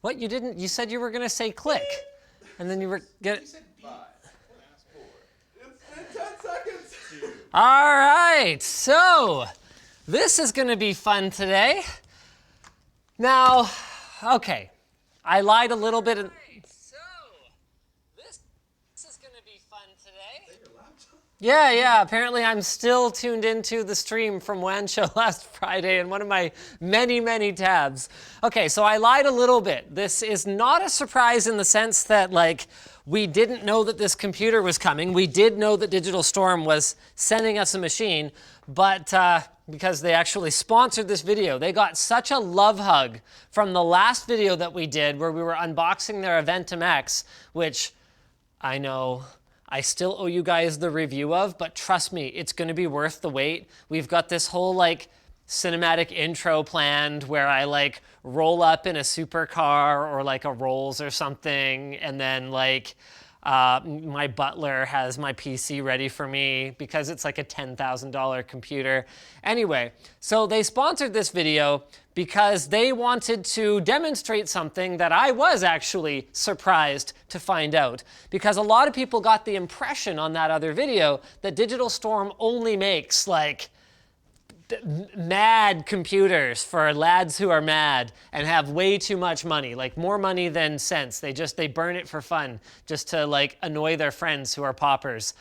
What, you didn't? You said you were going to say click. And then you were going to... 5. It's been 10 seconds. All right, so this is going to be fun today. Now, okay, I lied a little bit. So this is going to be fun today. Is that your laptop? Yeah, apparently I'm still tuned into the stream from WAN Show last Friday in one of my many, many tabs. Okay, so I lied a little bit. This is not a surprise in the sense that, like, we didn't know that this computer was coming. We did know that Digital Storm was sending us a machine, but because they actually sponsored this video, they got such a love hug from the last video that we did where we were unboxing their Eventum X, which I know I still owe you guys the review of, but trust me, it's going to be worth the wait. We've got this whole like cinematic intro planned where I like roll up in a supercar or like a Rolls or something, and then like my butler has my PC ready for me because it's like a $10,000 computer. Anyway, so they sponsored this video because they wanted to demonstrate something that I was actually surprised to find out. Because a lot of people got the impression on that other video that Digital Storm only makes like mad computers for lads who are mad and have way too much money, like more money than sense. They burn it for fun just to like annoy their friends who are paupers.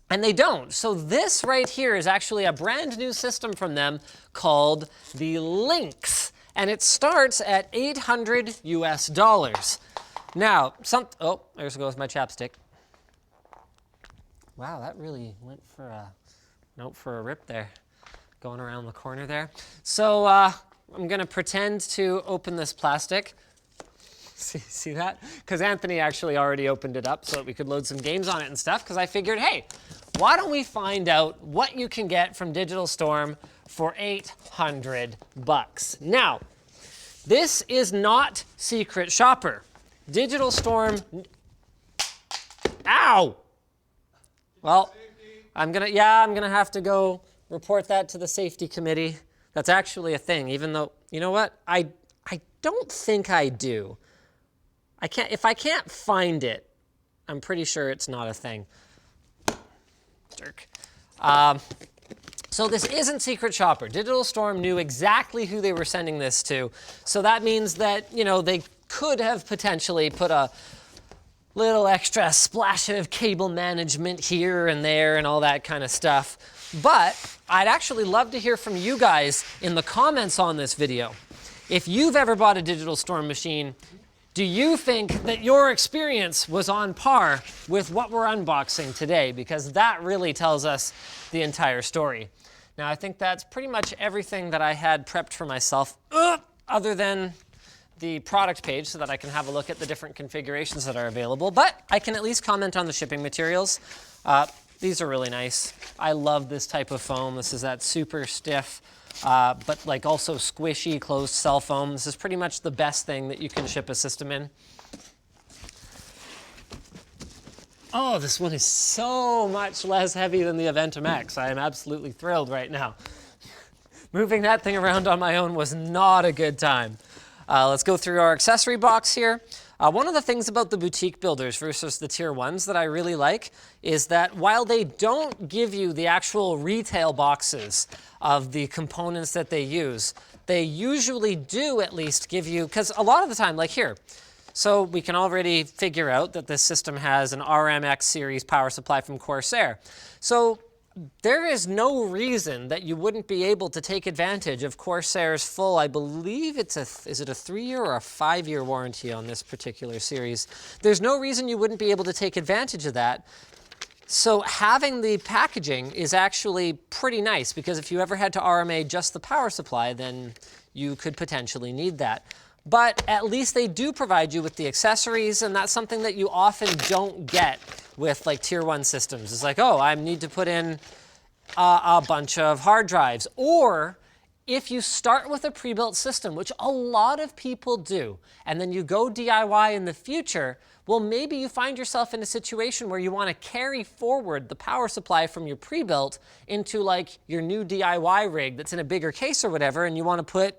And they don't. So this right here is actually a brand new system from them called the Lynx. And it starts at $800 US. Now, oh, there goes my chapstick. Wow, that really went for a note for a rip there, going around the corner there. So I'm going to pretend to open this plastic. See that? Because Anthony actually already opened it up so that we could load some games on it and stuff, because I figured, hey, why don't we find out what you can get from Digital Storm for $800? Now, this is not Secret Shopper. Digital Storm... Ow! Well, I'm gonna have to go report that to the safety committee. That's actually a thing, even though, you know what? I don't think I do. If I can't find it, I'm pretty sure it's not a thing. Jerk. So this isn't Secret Shopper. Digital Storm knew exactly who they were sending this to. So that means that, you know, they could have potentially put a little extra splash of cable management here and there and all that kind of stuff. But I'd actually love to hear from you guys in the comments on this video. If you've ever bought a Digital Storm machine, do you think that your experience was on par with what we're unboxing today? Because that really tells us the entire story. Now, I think that's pretty much everything that I had prepped for myself, other than the product page so that I can have a look at the different configurations that are available. But I can at least comment on the shipping materials. These are really nice. I love this type of foam. This is that super stiff, but like also squishy closed cell foam. This is pretty much the best thing that you can ship a system in. Oh, this one is so much less heavy than the Eventum X. I am absolutely thrilled right now. Moving that thing around on my own was not a good time. Let's go through our accessory box here. One of the things about the boutique builders versus the tier ones that I really like is that while they don't give you the actual retail boxes of the components that they use, they usually do at least give you, because a lot of the time, like here, so we can already figure out that this system has an RMX series power supply from Corsair. So there is no reason that you wouldn't be able to take advantage of Corsair's full, I believe it's is it a 3-year or a 5-year warranty on this particular series? There's no reason you wouldn't be able to take advantage of that. So having the packaging is actually pretty nice, because if you ever had to RMA just the power supply, then you could potentially need that. But at least they do provide you with the accessories, and that's something that you often don't get with like tier 1 systems. It's like, oh, I need to put in a bunch of hard drives. Or if you start with a pre-built system, which a lot of people do, and then you go DIY in the future, well, maybe you find yourself in a situation where you want to carry forward the power supply from your pre-built into like your new DIY rig that's in a bigger case or whatever, and you want to put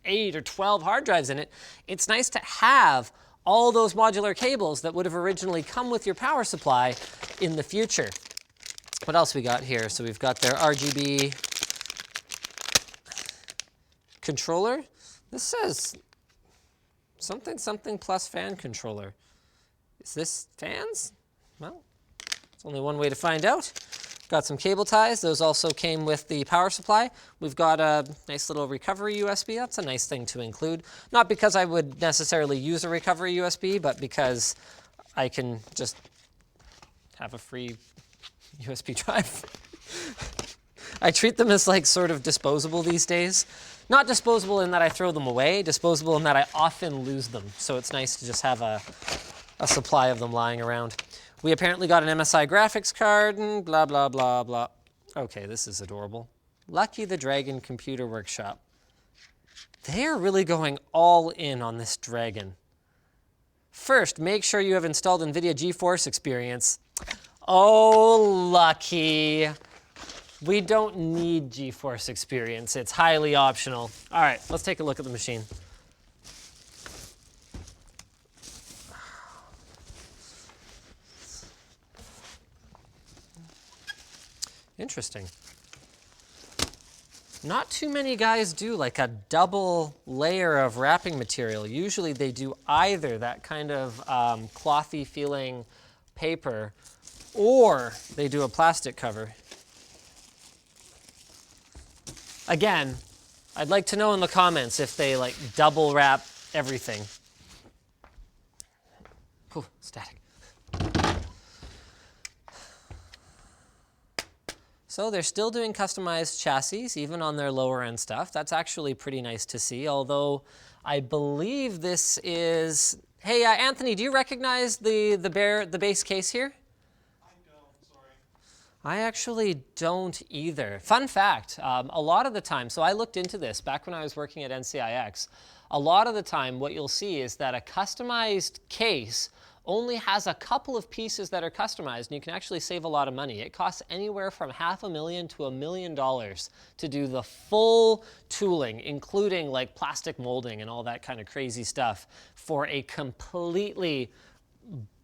8 or 12 hard drives in it, it's nice to have all those modular cables that would have originally come with your power supply in the future. What else we got here? So we've got their RGB controller. This says something something plus fan controller. Is this fans? Well, it's only one way to find out. Got some cable ties. Those also came with the power supply. We've got a nice little recovery USB. That's a nice thing to include. Not because I would necessarily use a recovery USB, but because I can just have a free USB drive. I treat them as like sort of disposable these days. Not disposable in that I throw them away, disposable in that I often lose them. So it's nice to just have a supply of them lying around. We apparently got an MSI graphics card and blah, blah, blah, blah. Okay, this is adorable. Lucky the Dragon Computer Workshop. They're really going all in on this Dragon. First, make sure you have installed NVIDIA GeForce Experience. Oh, lucky. We don't need GeForce Experience. It's highly optional. All right, let's take a look at the machine. Interesting. Not too many guys do like a double layer of wrapping material. Usually they do either that kind of clothy feeling paper or they do a plastic cover. Again, I'd like to know in the comments if they like double wrap everything. Ooh, static. So they're still doing customized chassis, even on their lower end stuff. That's actually pretty nice to see, although I believe this is... Hey, Anthony, do you recognize the base case here? I don't, sorry. I actually don't either. Fun fact, a lot of the time, so I looked into this back when I was working at NCIX, a lot of the time what you'll see is that a customized case only has a couple of pieces that are customized, and you can actually save a lot of money. It costs anywhere from $500,000 to $1 million to do the full tooling, including like plastic molding and all that kind of crazy stuff for a completely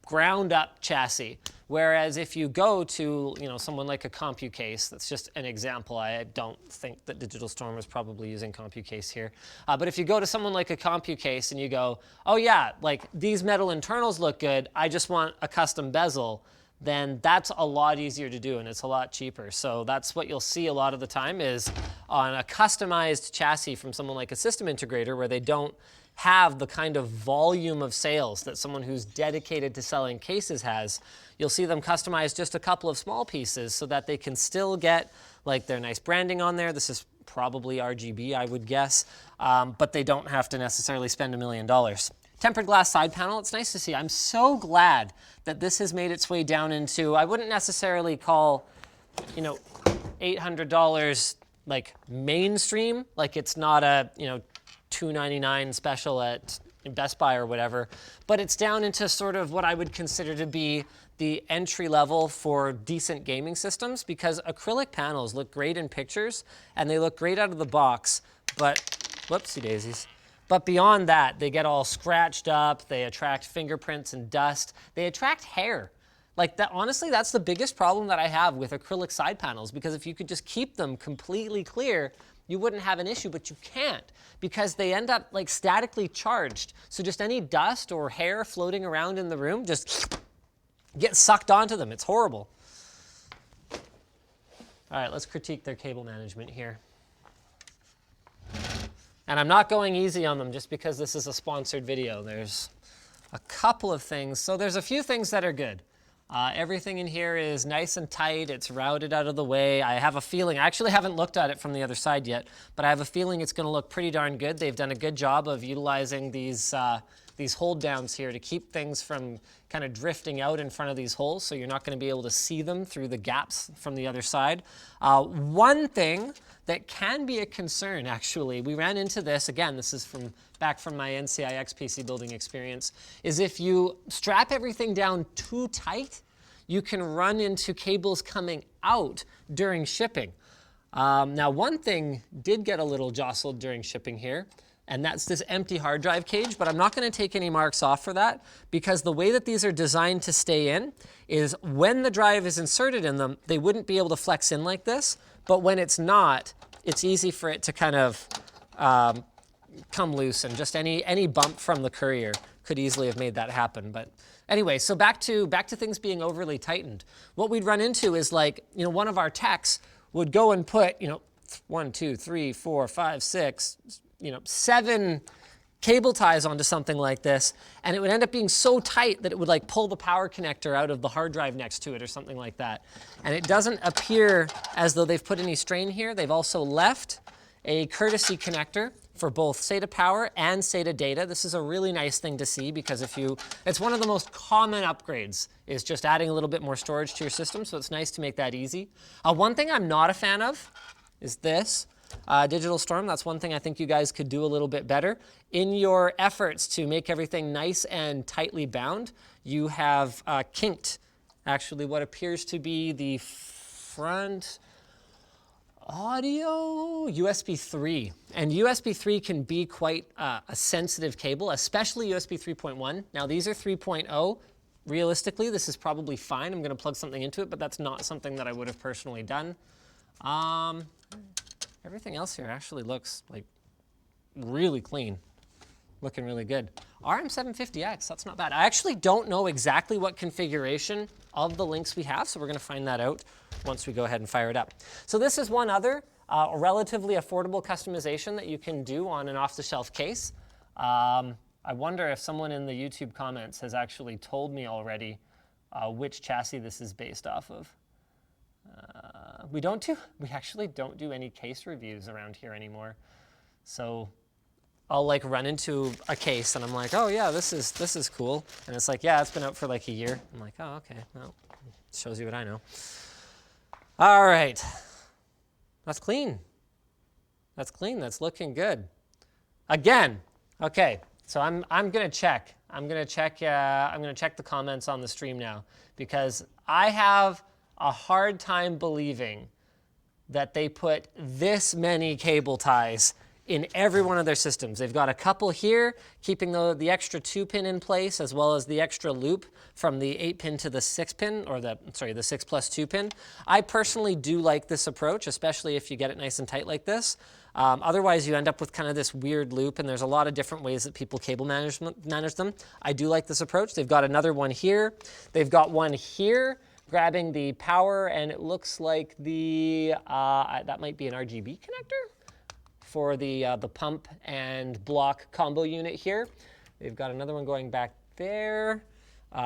ground up chassis. Whereas if you go to, someone like a CompuCase, that's just an example. I don't think that Digital Storm is probably using CompuCase here. But if you go to someone like a CompuCase and you go, oh yeah, like these metal internals look good, I just want a custom bezel, then that's a lot easier to do and it's a lot cheaper. So that's what you'll see a lot of the time is on a customized chassis from someone like a system integrator where they don't have the kind of volume of sales that someone who's dedicated to selling cases has. You'll see them customize just a couple of small pieces so that they can still get like their nice branding on there. This is probably RGB, I would guess, but they don't have to necessarily spend $1 million. Tempered glass side panel, it's nice to see. I'm so glad that this has made its way down into, I wouldn't necessarily call, $800 like mainstream, like it's not a, $299 special at Best Buy or whatever, but it's down into sort of what I would consider to be the entry level for decent gaming systems, because acrylic panels look great in pictures and they look great out of the box, but whoopsie daisies. But beyond that, they get all scratched up, they attract fingerprints and dust, they attract hair. Like that, honestly, that's the biggest problem that I have with acrylic side panels, because if you could just keep them completely clear, you wouldn't have an issue, but you can't because they end up like statically charged. So just any dust or hair floating around in the room just gets sucked onto them. It's horrible. All right, let's critique their cable management here. And I'm not going easy on them just because this is a sponsored video. There's a couple of things. So there's a few things that are good. Everything in here is nice and tight. It's routed out of the way. I have a feeling, I actually haven't looked at it from the other side yet, but I have a feeling it's going to look pretty darn good. They've done a good job of utilizing these hold downs here to keep things from kind of drifting out in front of these holes, so you're not going to be able to see them through the gaps from the other side. One thing that can be a concern, actually, we ran into this, again, this is back from my NCIX PC building experience, is if you strap everything down too tight, you can run into cables coming out during shipping. Now, one thing did get a little jostled during shipping here, and that's this empty hard drive cage, but I'm not going to take any marks off for that because the way that these are designed to stay in is when the drive is inserted in them, they wouldn't be able to flex in like this, but when it's not, it's easy for it to kind of come loose, and just any bump from the courier could easily have made that happen. But anyway, so back to things being overly tightened. What we'd run into is like, one of our techs would go and put, 1, 2, 3, 4, 5, 6, 7 cable ties onto something like this, and it would end up being so tight that it would like pull the power connector out of the hard drive next to it or something like that. And it doesn't appear as though they've put any strain here. They've also left a courtesy connector for both SATA power and SATA data. This is a really nice thing to see because it's one of the most common upgrades is just adding a little bit more storage to your system, so it's nice to make that easy. One thing I'm not a fan of is this. Digital Storm, that's one thing I think you guys could do a little bit better. In your efforts to make everything nice and tightly bound, you have kinked actually what appears to be the front audio USB 3. And USB 3 can be quite a sensitive cable, especially USB 3.1. Now these are 3.0. Realistically, this is probably fine. I'm going to plug something into it, but that's not something that I would have personally done. Everything else here actually looks like really clean, looking really good. RM750X, that's not bad. I actually don't know exactly what configuration of the links we have, so we're going to find that out once we go ahead and fire it up. So this is one other relatively affordable customization that you can do on an off-the-shelf case. I wonder if someone in the YouTube comments has actually told me already which chassis this is based off of. We actually don't do any case reviews around here anymore. So I'll like run into a case and I'm like, oh yeah, this is cool. And it's like, yeah, it's been out for like a year. I'm like, oh, okay, well, shows you what I know. All right, that's clean. That's clean, that's looking good. Again, okay, so I'm gonna check. I'm gonna check the comments on the stream now because I have a hard time believing that they put this many cable ties in every one of their systems. They've got a couple here, keeping the extra 2-pin in place, as well as the extra loop from the 8-pin to the 6-pin, or the 6 plus 2-pin. I personally do like this approach, especially if you get it nice and tight like this. Otherwise, you end up with kind of this weird loop, and there's a lot of different ways that people cable manage them. I do like this approach. They've got another one here. They've got one here, grabbing the power, and it looks like that might be an RGB connector for the pump and block combo unit here. They've got another one going back there. Is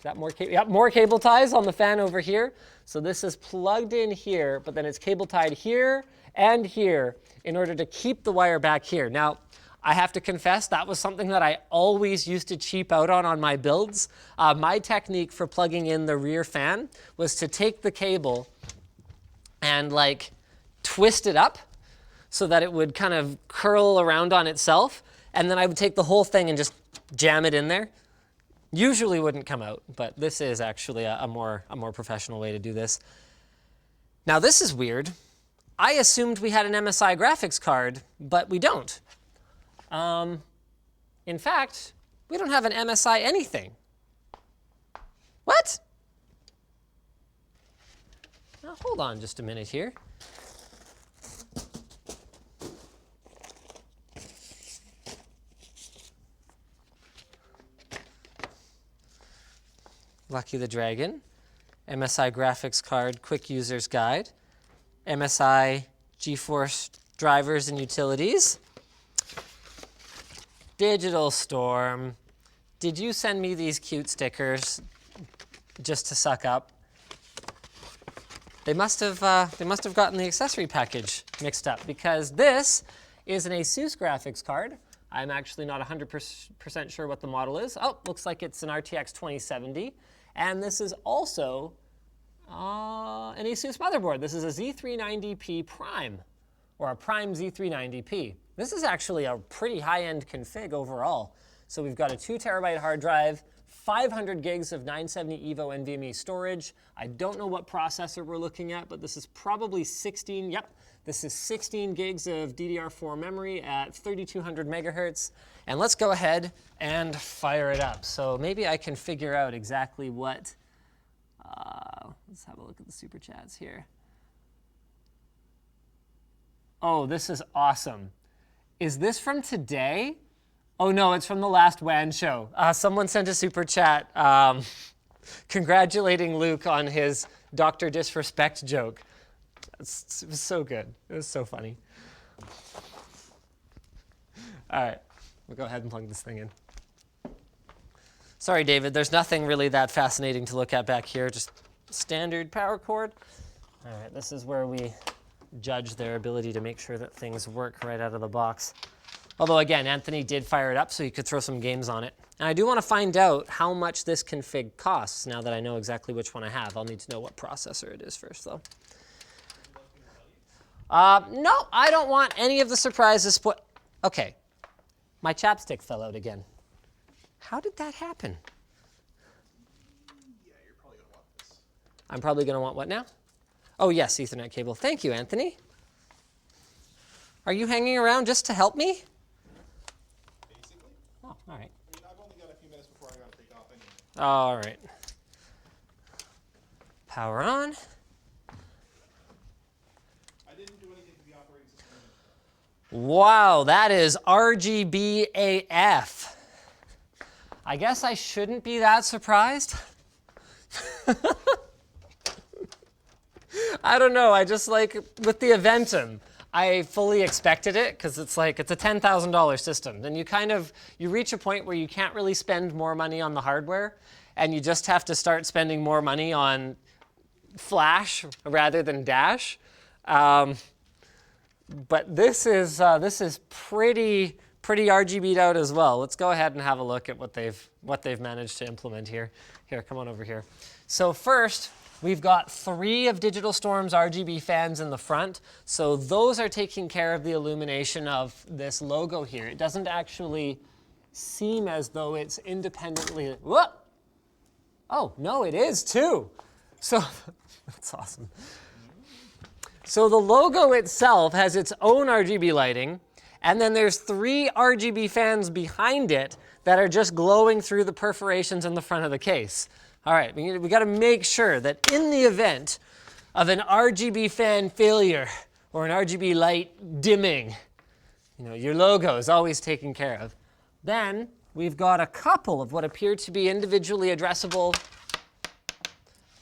that more cable? Yep, more cable ties on the fan over here. So this is plugged in here, but then it's cable tied here and here in order to keep the wire back here. Now, I have to confess, that was something that I always used to cheap out on my builds. My technique for plugging in the rear fan was to take the cable and like twist it up so that it would kind of curl around on itself, and then I would take the whole thing and just jam it in there. Usually wouldn't come out, but this is actually a more professional way to do this. Now this is weird. I assumed we had an MSI graphics card, but we don't. In fact, we don't have an MSI anything. What? Now hold on just a minute here. Lucky the Dragon, MSI graphics card, quick user's guide, MSI GeForce drivers and utilities, Digital Storm. Did you send me these cute stickers just to suck up? They must have gotten the accessory package mixed up because this is an ASUS graphics card. I'm actually not 100% sure what the model is. Oh, looks like it's an RTX 2070. And this is also an ASUS motherboard. This is a Z390P Prime, or a Prime Z390P. This is actually a pretty high-end config overall. So we've got a 2 terabyte hard drive, 500 gigs of 970 EVO NVMe storage. I don't know what processor we're looking at, but this is probably 16 This is 16 gigs of DDR4 memory at 3200 megahertz. And let's go ahead and fire it up. So maybe I can figure out exactly what, let's have a look at the super chats here. Oh, this is awesome. Is this from today? Oh no, it's from the last WAN show. Someone sent a super chat congratulating Luke on his Dr. Disrespect joke. It was so good. It was so funny. All right, we'll go ahead and plug this thing in. Sorry, David, there's nothing really that fascinating to look at back here, just standard power cord. All right, this is where we judge their ability to make sure that things work right out of the box. Although, again, Anthony did fire it up so he could throw some games on it. And I do want to find out how much this config costs now that I know exactly which one I have. I'll need to know what processor it is first, though. No, I don't want any of the surprises. Okay, my chapstick fell out again. How did that happen? Yeah, you're probably going to want this. I'm probably going to want what now? Oh, yes, Ethernet cable. Thank you, Anthony. Are you hanging around just to help me? Basically. Oh, all right. I mean, I've only got a few minutes before I got to take off anyway. All right. Power on. I didn't do anything to the operating system. Wow, that is RGB AF. I guess I shouldn't be that surprised. I don't know. I just like with the Aventum, I fully expected it because it's like it's a $10,000 system. Then you reach a point where you can't really spend more money on the hardware, and you just have to start spending more money on flash rather than dash. But this is pretty RGB'd out as well. Let's go ahead and have a look at what they've managed to implement here. Here, come on over here. So first, we've got 3 of Digital Storm's RGB fans in the front. So those are taking care of the illumination of this logo here. It doesn't actually seem as though it's independently. Whoa! Oh, no, it is too. So that's awesome. So the logo itself has its own RGB lighting, and then there's 3 RGB fans behind it that are just glowing through the perforations in the front of the case. All right, we got to make sure that in the event of an RGB fan failure or an RGB light dimming, your logo is always taken care of. Then we've got a couple of what appear to be individually addressable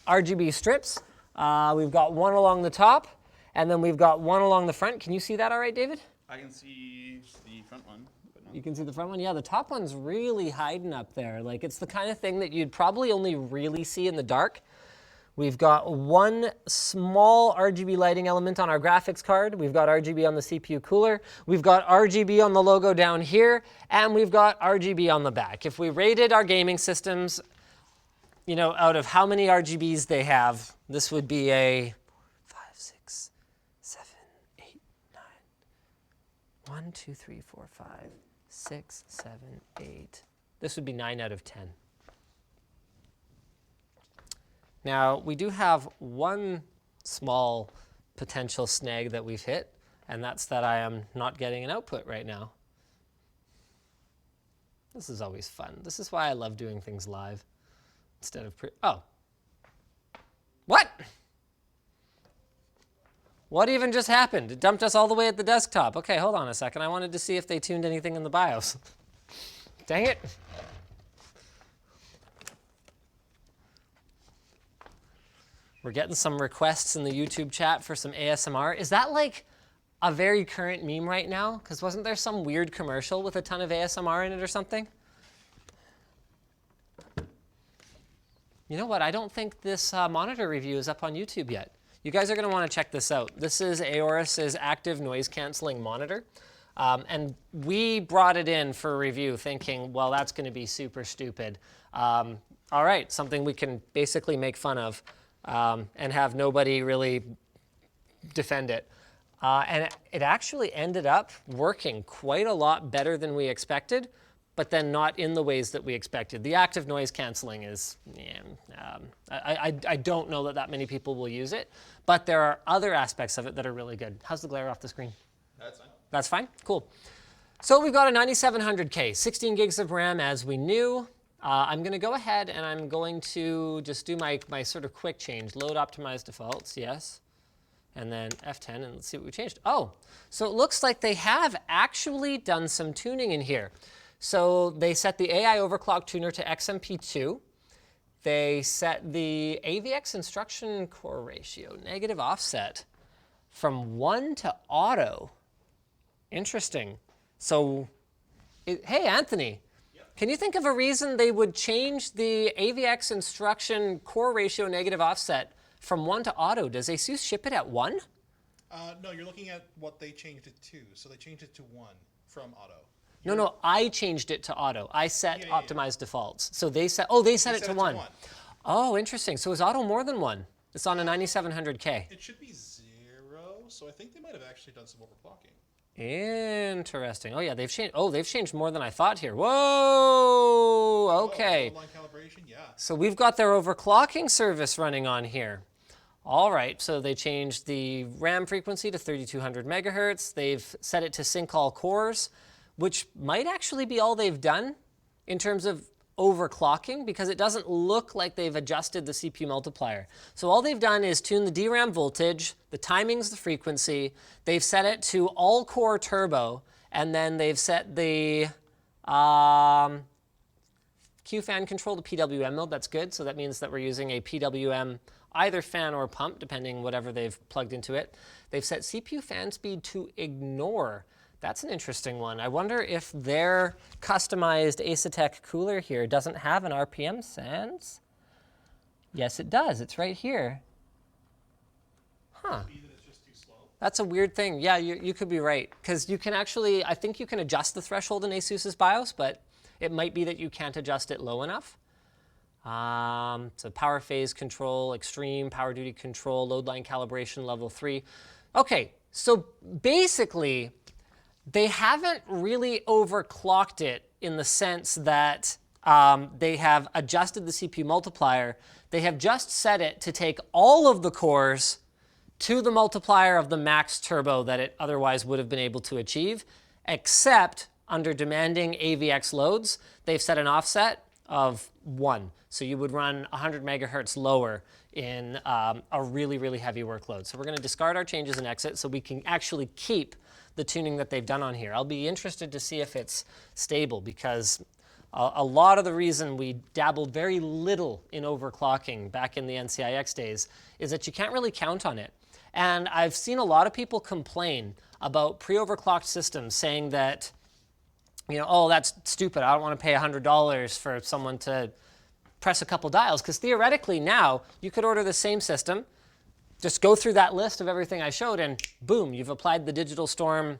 RGB strips. We've got one along the top, and then we've got one along the front. Can you see that all right, David? I can see the front one. But no. You can see the front one? Yeah, the top one's really hiding up there. Like, it's the kind of thing that you'd probably only really see in the dark. We've got one small RGB lighting element on our graphics card. We've got RGB on the CPU cooler. We've got RGB on the logo down here, and we've got RGB on the back. If we rated our gaming systems, out of how many RGBs they have, this would be a 5, 6, 7, 8, 9. 1, 2, 3, 4, 5, 6, 7, 8. This would be 9 out of 10. Now, we do have one small potential snag that we've hit, and that's that I am not getting an output right now. This is always fun. This is why I love doing things live instead of oh. What? What even just happened? It dumped us all the way at the desktop. Okay, hold on a second. I wanted to see if they tuned anything in the BIOS. Dang it. We're getting some requests in the YouTube chat for some ASMR. Is that like a very current meme right now? Because wasn't there some weird commercial with a ton of ASMR in it or something? You know what? I don't think this monitor review is up on YouTube yet. You guys are going to want to check this out. This is Aorus's active noise canceling monitor. And we brought it in for a review thinking, well, that's going to be super stupid. All right, something we can basically make fun of and have nobody really defend it. And it actually ended up working quite a lot better than we expected. but then not in the ways that we expected. The active noise canceling is, I don't know that many people will use it, but there are other aspects of it that are really good. How's the glare off the screen? That's fine. That's fine? Cool. So we've got a 9700K, 16 gigs of RAM as we knew. I'm going to go ahead and I'm going to just do my sort of quick change. Load optimized defaults, yes. And then F10, and let's see what we changed. Oh, so it looks like they have actually done some tuning in here. So they set the AI overclock tuner to XMP2. They set the AVX instruction core ratio, negative offset, from 1 to auto. Interesting. So, hey, Anthony, can you think of a reason they would change the AVX instruction core ratio negative offset from 1 to auto? Does ASUS ship it at 1? No, you're looking at what they changed it to. So they changed it to 1 from auto. No, I changed it to auto. I set optimized defaults. So they set, it to 1. Oh, interesting. So is auto more than 1? It's on a 9700K. It should be 0, so I think they might have actually done some overclocking. Interesting. Oh yeah, they've changed. Oh, they've changed more than I thought here. Whoa. Okay. Line calibration, yeah. So we've got their overclocking service running on here. All right. So they changed the RAM frequency to 3200 megahertz. They've set it to sync all cores, which might actually be all they've done in terms of overclocking, because it doesn't look like they've adjusted the CPU multiplier. So all they've done is tune the DRAM voltage, the timings, the frequency. They've set it to all core turbo, and then they've set the Q fan control to PWM mode. That's good. So that means that we're using a PWM either fan or pump, depending whatever they've plugged into it. They've set CPU fan speed to ignore. That's an interesting one. I wonder if their customized Asetek cooler here doesn't have an RPM sense. Yes, it does. It's right here. Huh. It's just too slow. That's a weird thing. Yeah, you could be right. Because you can actually, I think you can adjust the threshold in ASUS's BIOS, but it might be that you can't adjust it low enough. So power phase control, extreme power duty control, load line calibration level 3. Okay, so basically, they haven't really overclocked it in the sense that they have adjusted the CPU multiplier. They have just set it to take all of the cores to the multiplier of the max turbo that it otherwise would have been able to achieve, except under demanding AVX loads, they've set an offset of 1. So you would run 100 megahertz lower in a really, really heavy workload. So we're going to discard our changes and exit so we can actually keep the tuning that they've done on here. I'll be interested to see if it's stable, because a lot of the reason we dabbled very little in overclocking back in the NCIX days is that you can't really count on it. And I've seen a lot of people complain about pre-overclocked systems, saying that, oh, that's stupid. I don't want to pay $100 for someone to press a couple dials, because theoretically now you could order the same system, just go through that list of everything I showed, and boom, you've applied the Digital Storm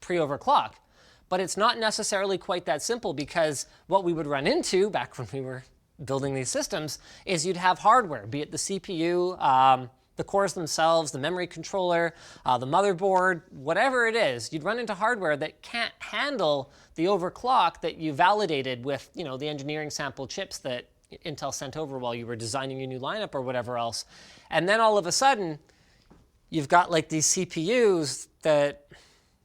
pre-overclock. But it's not necessarily quite that simple, because what we would run into back when we were building these systems is you'd have hardware, be it the CPU, the cores themselves, the memory controller, the motherboard, whatever it is. You'd run into hardware that can't handle the overclock that you validated with the engineering sample chips that Intel sent over while you were designing your new lineup or whatever else. And then all of a sudden, you've got like these CPUs that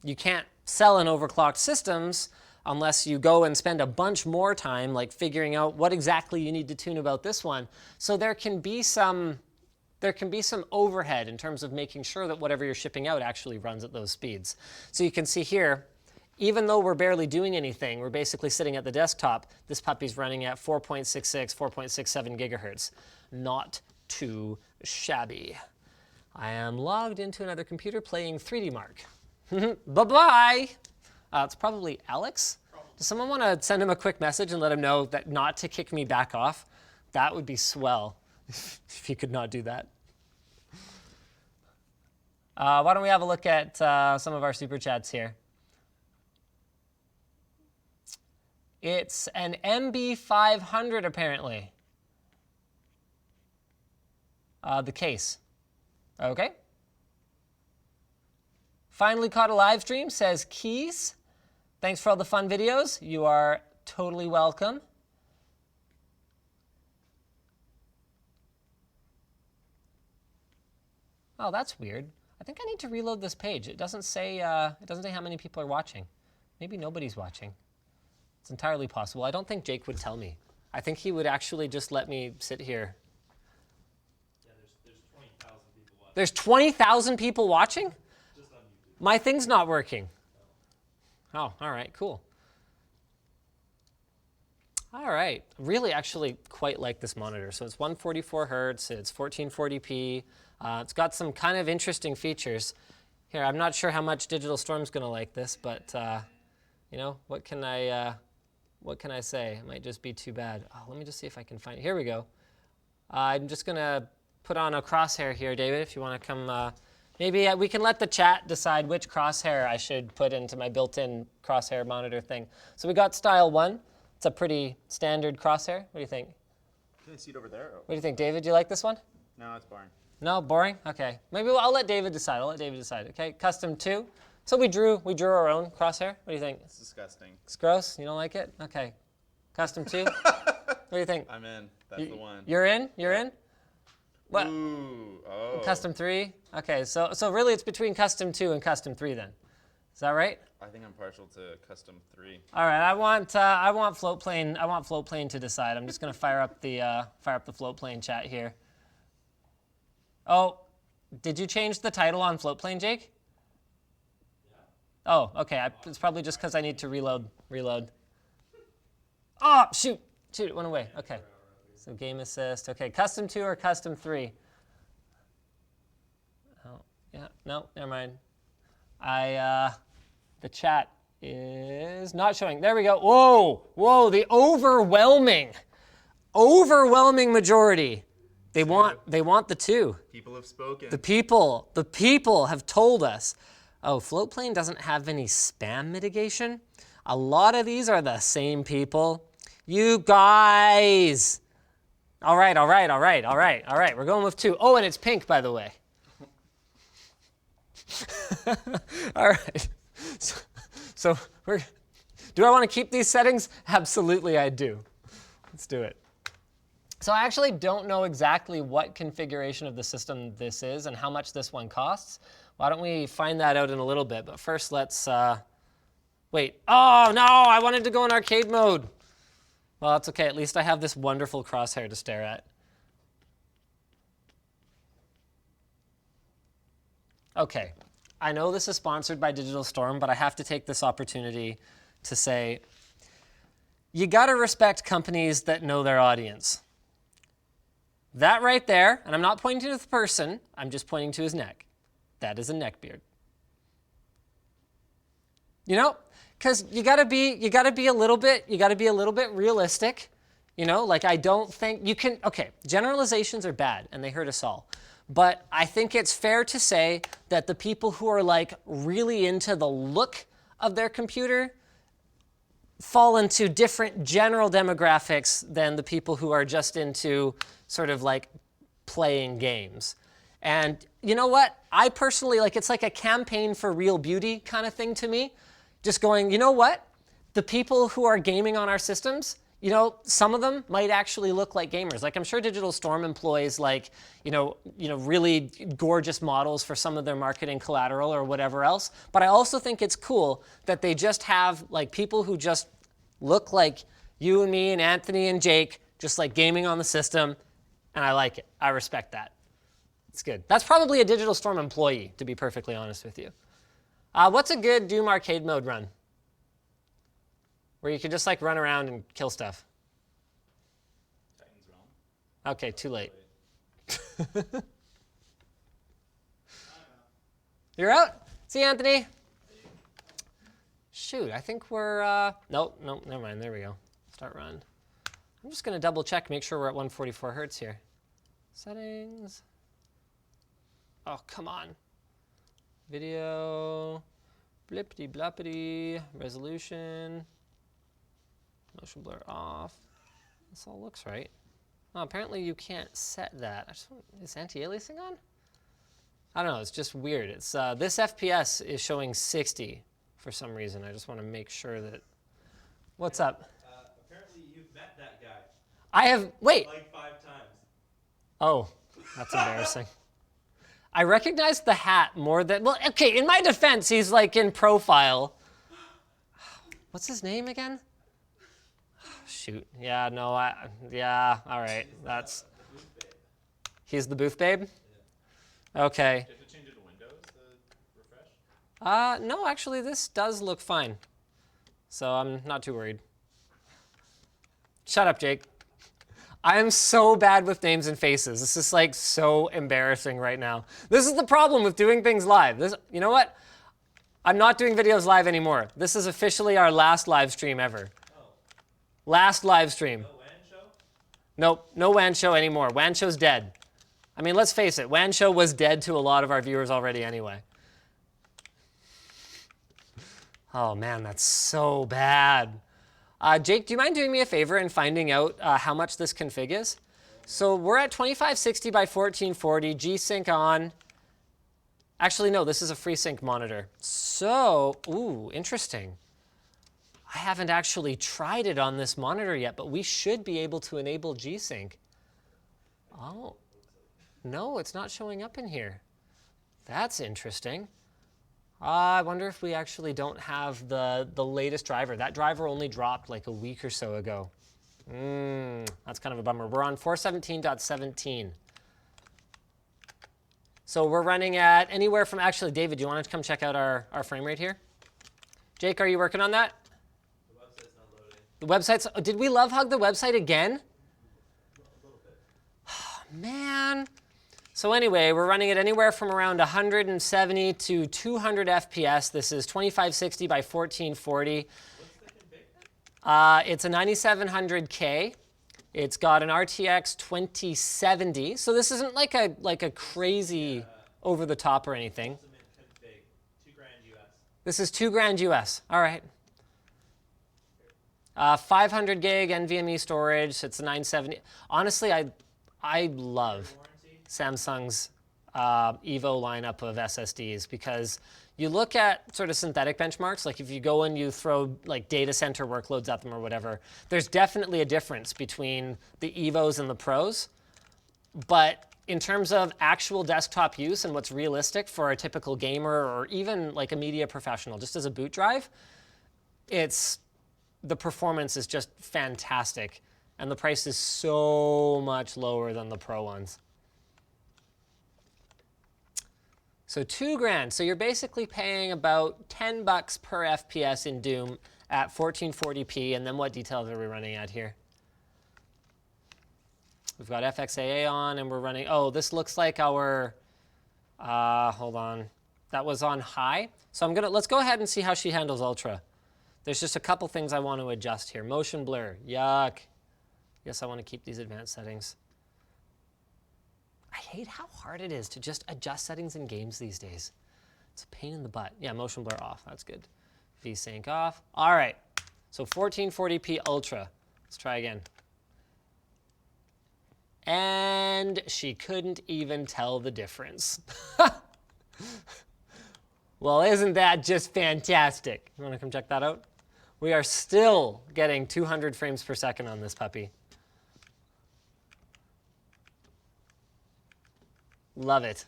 you can't sell in overclocked systems unless you go and spend a bunch more time like figuring out what exactly you need to tune about this one. So there can be some overhead in terms of making sure that whatever you're shipping out actually runs at those speeds. So you can see here, even though we're barely doing anything, we're basically sitting at the desktop, this puppy's running at 4.66, 4.67 gigahertz. Not too shabby. I am logged into another computer playing 3D Mark. Bye-bye. It's probably Alex. Does someone want to send him a quick message and let him know that not to kick me back off? That would be swell if you could not do that. Why don't we have a look at some of our super chats here? It's an MB500 apparently. The case. Okay. Finally caught a live stream, says Keys. Thanks for all the fun videos. You are totally welcome. Oh, that's weird. I think I need to reload this page. It doesn't say how many people are watching. Maybe nobody's watching. It's entirely possible. I don't think Jake would tell me. I think he would actually just let me sit here. Yeah, there's 20,000 people watching. There's 20,000 people watching? Just on YouTube. My thing's not working. Oh, all right, cool. All right, really actually quite like this monitor. So it's 144 hertz, it's 1440p. It's got some kind of interesting features. Here, I'm not sure how much Digital Storm's gonna like this, but you know, what can I say? It might just be too bad. Oh, let me just see if I can find it. Here we go. I'm just gonna put on a crosshair here, David, if you wanna come. Maybe we can let the chat decide which crosshair I should put into my built-in crosshair monitor thing. So we got style 1. It's a pretty standard crosshair. What do you think? Can I see it over there? Oh. What do you think, David? Do you like this one? No, it's boring. No, boring? Okay. Maybe I'll let David decide. Okay, custom 2. So we drew our own crosshair. What do you think? It's disgusting. It's gross? You don't like it? Okay. Custom 2? What do you think? I'm in. That's the one. You're in? You're in? What? Ooh. Oh. Custom 3? Okay, so really it's between custom 2 and custom 3 then. Is that right? I think I'm partial to custom 3. All right, I want Floatplane. I want Floatplane to decide. I'm just going to fire up the Floatplane chat here. Oh, did you change the title on Floatplane, Jake? Yeah. Oh, okay. It's probably just because I need to reload. Oh, shoot, it went away. Okay. So game assist. Okay, custom 2 or custom 3? Oh, yeah. No, never mind. The chat is not showing. There we go. Whoa, the overwhelming majority. They want the 2. People have spoken. The people have told us. Oh, Floatplane doesn't have any spam mitigation. A lot of these are the same people. You guys. All right. We're going with 2. Oh, and it's pink, by the way. All right. So do I want to keep these settings? Absolutely, I do. Let's do it. So I actually don't know exactly what configuration of the system this is and how much this one costs. Why don't we find that out in a little bit? But first, let's wait. Oh no, I wanted to go in arcade mode. Well, that's okay. At least I have this wonderful crosshair to stare at. Okay, I know this is sponsored by Digital Storm, but I have to take this opportunity to say, you gotta respect companies that know their audience. That right there, and I'm not pointing to the person, I'm just pointing to his neck. That is a neck beard. You know, because you gotta be a little bit realistic. You know, like I don't think you can, okay, generalizations are bad and they hurt us all. But I think it's fair to say that the people who are like really into the look of their computer fall into different general demographics than the people who are just into sort of like playing games. And you know what? I personally, like, it's like a campaign for real beauty kind of thing to me. Just going, you know what? The people who are gaming on our systems, you know, some of them might actually look like gamers. Like I'm sure Digital Storm employs like, you know, really gorgeous models for some of their marketing collateral or whatever else. But I also think it's cool that they just have like people who just look like you and me and Anthony and Jake, just like gaming on the system. And I like it. I respect that. It's good. That's probably a Digital Storm employee, to be perfectly honest with you. What's a good Doom arcade mode run? Where you could just like run around and kill stuff. Titan's Realm. Okay, too late. You're out? See you, Anthony. Shoot, I think we're, nope, never mind, there we go. Start run. I'm just gonna double check, make sure we're at 144 hertz here. Settings. Oh, come on. Video, blippity bloppity, resolution, motion blur off. This all looks right. Oh, apparently you can't set that. Is anti-aliasing on? I don't know, it's just weird. It's this FPS is showing 60 for some reason. I just want to make sure that. What's up? I have, wait. Like 5 times. Oh, that's embarrassing. I recognize the hat more than, well, okay, in my defense, he's like in profile. What's his name again? Shoot. Yeah, no, yeah, all right. That's, he's the booth babe? Okay. Do you have to change it to Windows to refresh? No, actually, this does look fine. So I'm not too worried. Shut up, Jake. I am so bad with names and faces. This is like so embarrassing right now. This is the problem with doing things live. You know what? I'm not doing videos live anymore. This is officially our last live stream ever. Oh. Last live stream. No WAN show? Nope, no WAN show anymore. WAN show's dead. I mean, let's face it, WAN show was dead to a lot of our viewers already anyway. Oh man, that's so bad. Jake, do you mind doing me a favor and finding out how much this config is? So we're at 2560 by 1440, G-Sync on. Actually, no, this is a FreeSync monitor. So, ooh, interesting. I haven't actually tried it on this monitor yet, but we should be able to enable G-Sync. Oh, no, it's not showing up in here. That's interesting. I wonder if we actually don't have the latest driver. That driver only dropped like a week or so ago. That's kind of a bummer. We're on 417.17. So we're running at anywhere from, actually, David, do you want to come check out our frame rate here? Jake, are you working on that? The website's not loading. The website's, oh, did we love hug the website again? A little bit. Man. So anyway, we're running it anywhere from around 170 to 200 FPS. This is 2560 by 1440. What's the config? It's a 9700K. It's got an RTX 2070. So this isn't like a crazy over the top or anything. Ultimate config. $2,000 US. This is $2,000 US. All right. 500 gig NVMe storage. It's a 970. Honestly, I love Warranty? Samsung's Evo lineup of SSDs because you look at sort of synthetic benchmarks, like if you go and you throw like data center workloads at them or whatever, there's definitely a difference between the Evos and the Pros. But in terms of actual desktop use and what's realistic for a typical gamer or even like a media professional, just as a boot drive, the performance is just fantastic. And the price is so much lower than the Pro ones. So $2,000. So you're basically paying about $10 per FPS in Doom at 1440p. And then what details are we running at here? We've got FXAA on, and we're running. Oh, this looks like our. Hold on. That was on high. So let's go ahead and see how she handles ultra. There's just a couple things I want to adjust here. Motion blur. Yuck. Yes, I want to keep these advanced settings. I hate how hard it is to just adjust settings in games these days. It's a pain in the butt. Yeah, motion blur off. That's good. VSync off. All right. So 1440p ultra. Let's try again. And she couldn't even tell the difference. Well, isn't that just fantastic? You want to come check that out? We are still getting 200 frames per second on this puppy. Love it.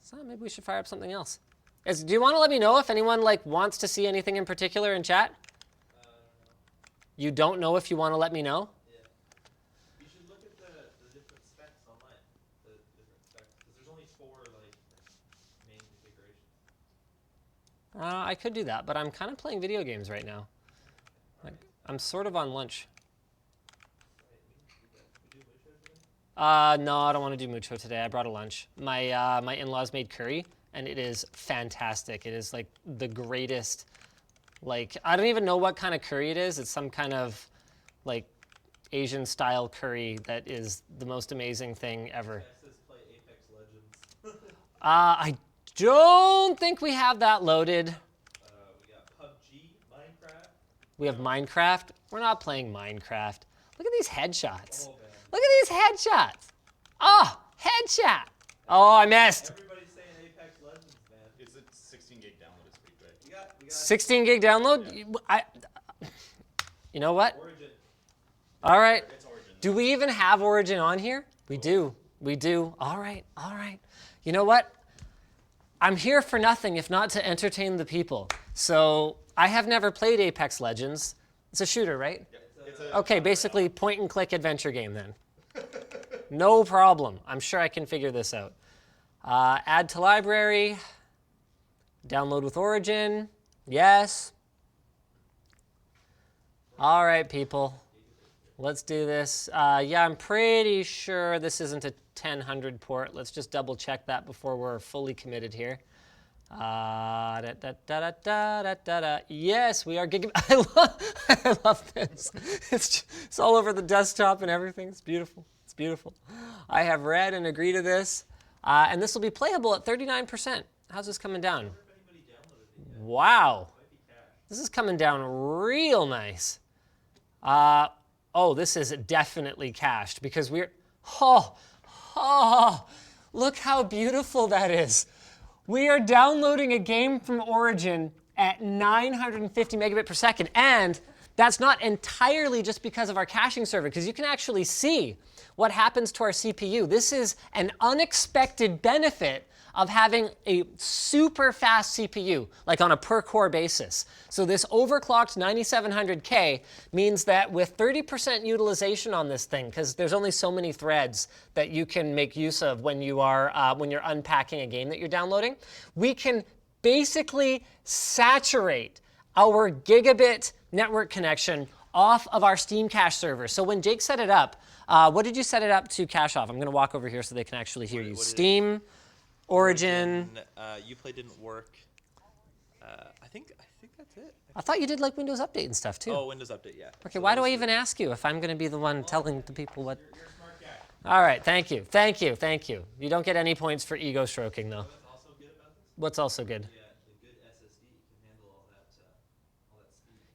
So maybe we should fire up something else. Do you want to let me know if anyone wants to see anything in particular in chat? You don't know if you want to let me know? Yeah. You should look at the different specs online. The different specs. Because there's only 4 main configurations. I could do that, but I'm kind of playing video games right now. I'm sort of on lunch. No, I don't want to do mucho today. I brought a lunch. My in-laws made curry, and it is fantastic. It is like the greatest. I don't even know what kind of curry it is. It's some kind of Asian style curry that is the most amazing thing ever. It says play Apex Legends. I don't think we have that loaded. We got PUBG, Minecraft. We have Minecraft. We're not playing Minecraft. Look at these headshots. Oh, man. Look at these headshots. Oh, headshot. Oh, I missed. Everybody's saying Apex Legends, man. It's a 16 gig download this week, right? We got 16 gig download? You know what? Origin. All right. It's Origin. Do we even have Origin on here? We do. We do. All right. All right. You know what? I'm here for nothing if not to entertain the people. So I have never played Apex Legends. It's a shooter, right? Okay, basically point and click adventure game then. No problem. I'm sure I can figure this out. Add to library. Download with Origin. Yes. All right, people. Let's do this. Yeah, I'm pretty sure this isn't a 1000 port. Let's just double check that before we're fully committed here. Yes, we are I love this. It's all over the desktop and everything. It's beautiful. It's beautiful. I have read and agree to this. And this will be playable at 39%. How's this coming down? Wow. This is coming down real nice. Oh, this is definitely cached because look how beautiful that is. We are downloading a game from Origin at 950 megabit per second, and that's not entirely just because of our caching server, because you can actually see what happens to our CPU. This is an unexpected benefit of having a super fast CPU, like on a per core basis. So this overclocked 9700K means that with 30% utilization on this thing, because there's only so many threads that you can make use of when you are when you're unpacking a game that you're downloading, we can basically saturate our gigabit network connection off of our Steam cache server. So when Jake set it up, what did you set it up to cache off? I'm going to walk over here so they can actually hear you. Steam. Origin. Uplay didn't work. I think that's it. I thought you did like Windows Update and stuff too. Oh, Windows Update, yeah. Okay, why do I even ask you if I'm going to be the one telling the people what? You're a smart guy. All right, thank you, thank you, thank you. You don't get any points for ego stroking though. What's also good about this? What's also good? Yeah, the good SSD can handle all that speed.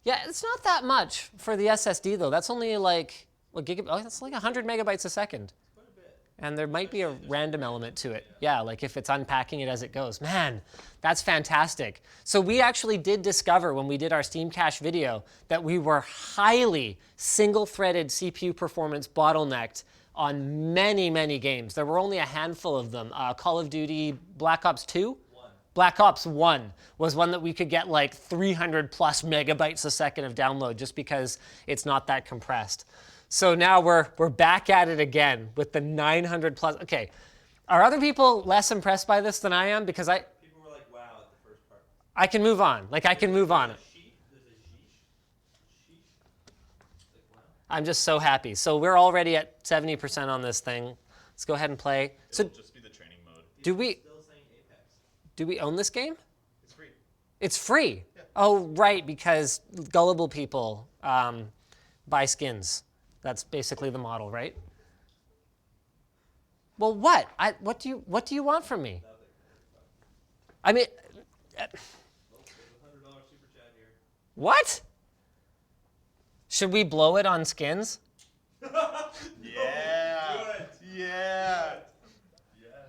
Yeah, it's not that much for the SSD though. That's only like that's like 100 megabytes a second. And there might be a random element to it. Yeah, like if it's unpacking it as it goes. Man, that's fantastic. So we actually did discover when we did our Steam Cache video that we were highly single-threaded CPU performance bottlenecked on many, many games. There were only a handful of them. Call of Duty Black Ops 2? Black Ops 1 was one that we could get like 300 plus megabytes a second of download just because it's not that compressed. So now we're back at it again with the 900 plus. Okay, are other people less impressed by this than I am? Because people were like, "Wow!" at the first part. I can move on. Like I can move on. There's a sheesh. Like, wow. I'm just so happy. So we're already at 70% on this thing. Let's go ahead and play. It'll just be the training mode. Do we Still saying Apex. do we own this game? It's free. It's free. Yeah. Oh right, because gullible people buy skins. That's basically the model, right? Well, what? What do you want from me? I mean, $100 super chat here. what? Should we blow it on skins? Yeah. Do it. Yeah.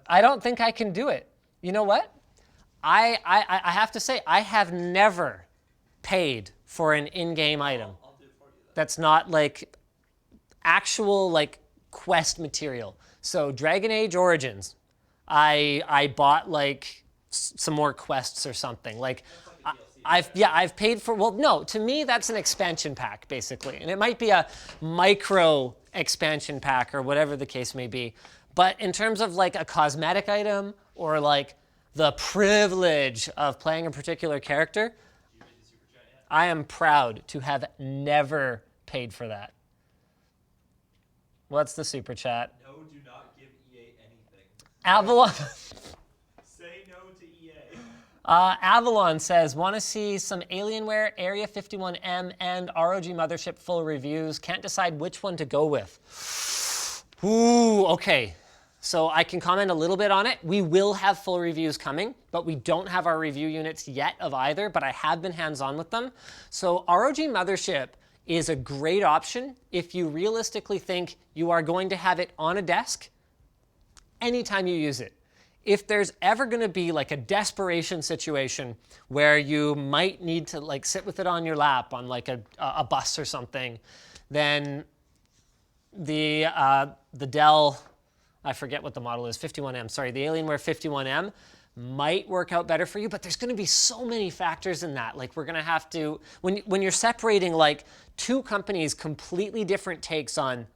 I don't think I can do it. You know what? I have to say, I have never paid for an in-game item I'll do it for you then. that's not like actual like quest material. So Dragon Age Origins, I bought like some more quests or something. Like I've paid for, well no, to me that's an expansion pack basically. And it might be a micro expansion pack or whatever the case may be. But in terms of like a cosmetic item or like the privilege of playing a particular character, I am proud to have never paid for that. What's the super chat? No, do not give EA anything. Avalon. Say no to EA. Avalon says, want to see some Alienware, Area 51M, and ROG Mothership full reviews. Can't decide which one to go with. Ooh, okay. So I can comment a little bit on it. We will have full reviews coming, but we don't have our review units yet of either, but I have been hands-on with them. So ROG Mothership is a great option if you realistically think you are going to have it on a desk anytime you use it. if there's ever going to be like a desperation situation where you might need to like sit with it on your lap on like a bus or something, then the Dell, I forget what the model is, 51M, sorry, the Alienware 51M might work out better for you, but there's going to be so many factors in that. Like we're going to have to, when you're separating like two companies, completely different takes on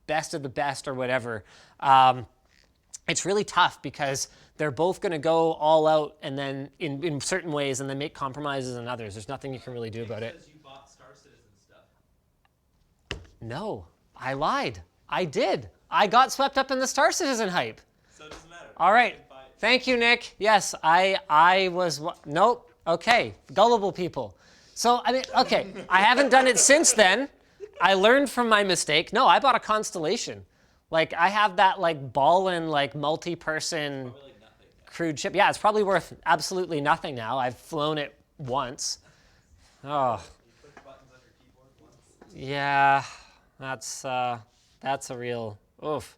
best of the best or whatever, it's really tough because they're both going to go all out and then in certain ways and then make compromises in others. There's nothing you can really do about it. Because you bought Star Citizen stuff. No, I lied. I did. I got swept up in the Star Citizen hype. So it doesn't matter. All right. You can buy it. Thank you, Nick. Yes, I was, nope. Okay, gullible people. So, I mean, okay, I haven't done it since then. I learned from my mistake. No, I bought a Constellation. Like, I have that, like, ballin', like, multi-person Probably like nothing. crude ship. Yeah, it's probably worth absolutely nothing now. I've flown it once. Oh, You click buttons on your keyboard once. yeah, that's a real, oof.